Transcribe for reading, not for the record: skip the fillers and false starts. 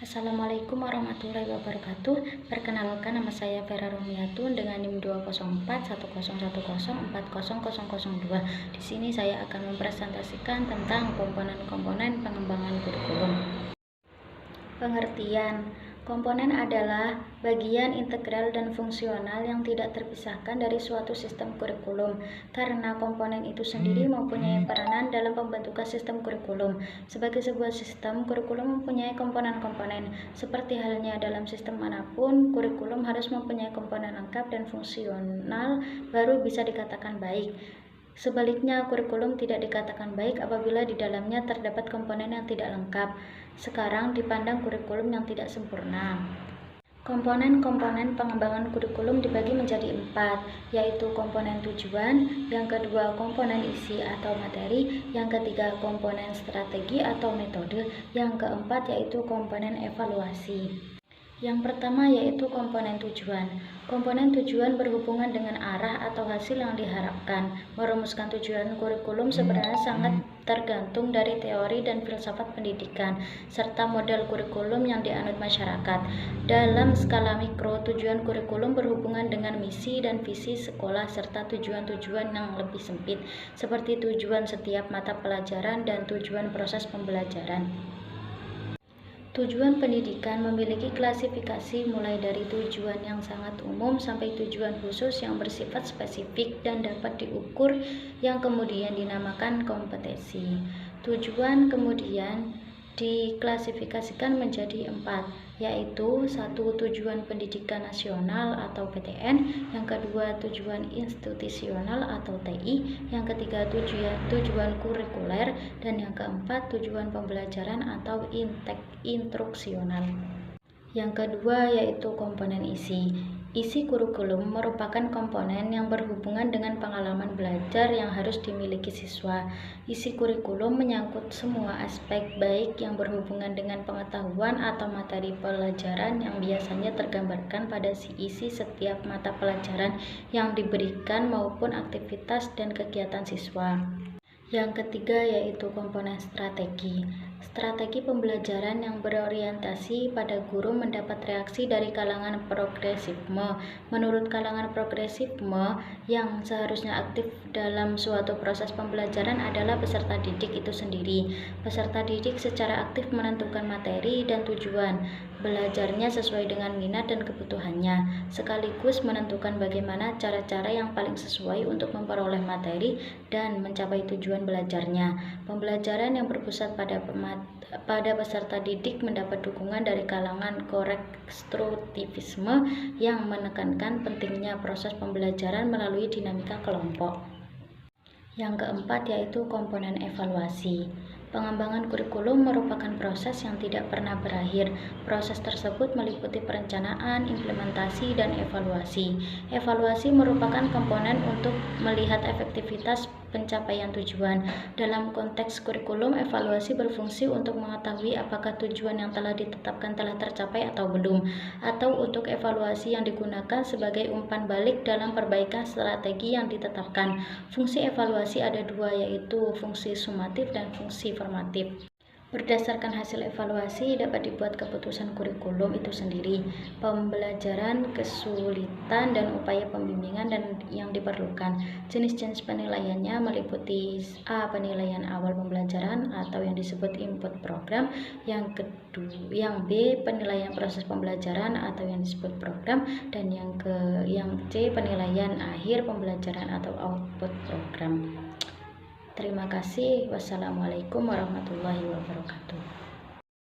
Assalamualaikum warahmatullahi wabarakatuh. Perkenalkan, nama saya Vera Romiatun dengan NIM 2041010400002. Di sini saya akan mempresentasikan tentang komponen-komponen pengembangan kurikulum. Pengertian: komponen adalah bagian integral dan fungsional yang tidak terpisahkan dari suatu sistem kurikulum, karena komponen itu sendiri mempunyai peranan dalam pembentukan sistem kurikulum. Sebagai sebuah sistem, kurikulum mempunyai komponen-komponen. Seperti halnya dalam sistem manapun, kurikulum harus mempunyai komponen lengkap dan fungsional baru bisa dikatakan baik. Sebaliknya, kurikulum tidak dikatakan baik apabila di dalamnya terdapat komponen yang tidak lengkap. Sekarang dipandang kurikulum yang tidak sempurna. Komponen-komponen pengembangan kurikulum dibagi menjadi 4, yaitu komponen tujuan, yang kedua komponen isi atau materi, yang ketiga komponen strategi atau metode, yang keempat yaitu komponen evaluasi. Yang pertama yaitu komponen tujuan. Komponen tujuan berhubungan dengan arah atau hasil yang diharapkan. Merumuskan tujuan kurikulum sebenarnya sangat tergantung dari teori dan filsafat pendidikan, serta model kurikulum yang dianut masyarakat. Dalam skala mikro, tujuan kurikulum berhubungan dengan misi dan visi sekolah serta tujuan-tujuan yang lebih sempit, seperti tujuan setiap mata pelajaran dan tujuan proses pembelajaran. Tujuan pendidikan memiliki klasifikasi mulai dari tujuan yang sangat umum sampai tujuan khusus yang bersifat spesifik dan dapat diukur, yang kemudian dinamakan kompetensi. Tujuan kemudian diklasifikasikan menjadi 4, yaitu 1. Tujuan pendidikan nasional atau PTN, yang kedua tujuan institusional atau TI, yang ketiga tujuan kurikuler, dan yang keempat tujuan pembelajaran atau instruksional. Yang kedua yaitu komponen isi. Isi kurikulum merupakan komponen yang berhubungan dengan pengalaman belajar yang harus dimiliki siswa. Isi kurikulum menyangkut semua aspek, baik yang berhubungan dengan pengetahuan atau materi pelajaran yang biasanya tergambarkan pada isi setiap mata pelajaran yang diberikan maupun aktivitas dan kegiatan siswa. Yang ketiga yaitu komponen strategi. Strategi pembelajaran yang berorientasi pada guru mendapat reaksi dari kalangan progresifme. Menurut kalangan progresifme, yang seharusnya aktif dalam suatu proses pembelajaran adalah peserta didik itu sendiri. Peserta didik secara aktif menentukan materi dan tujuan belajarnya sesuai dengan minat dan kebutuhannya, sekaligus menentukan bagaimana cara-cara yang paling sesuai untuk memperoleh materi dan mencapai tujuan belajarnya. Pembelajaran yang berpusat pada peserta didik mendapat dukungan dari kalangan konstruktivisme yang menekankan pentingnya proses pembelajaran melalui dinamika kelompok. Yang keempat yaitu komponen evaluasi. Pengembangan kurikulum merupakan proses yang tidak pernah berakhir. Proses tersebut meliputi perencanaan, implementasi, dan evaluasi. Evaluasi merupakan komponen untuk melihat efektivitas pencapaian tujuan. Dalam konteks kurikulum, evaluasi berfungsi untuk mengetahui apakah tujuan yang telah ditetapkan telah tercapai atau belum, atau untuk evaluasi yang digunakan sebagai umpan balik dalam perbaikan strategi yang ditetapkan. Fungsi evaluasi ada dua, yaitu fungsi sumatif dan fungsi formatif. Berdasarkan hasil evaluasi dapat dibuat keputusan kurikulum itu sendiri, pembelajaran, kesulitan, dan upaya pembimbingan dan yang diperlukan. Jenis-jenis penilaiannya meliputi A. Penilaian awal pembelajaran atau yang disebut input program, yang B. Penilaian proses pembelajaran atau yang disebut program, dan yang C. Penilaian akhir pembelajaran atau output program. Terima kasih. Wassalamualaikum warahmatullahi wabarakatuh.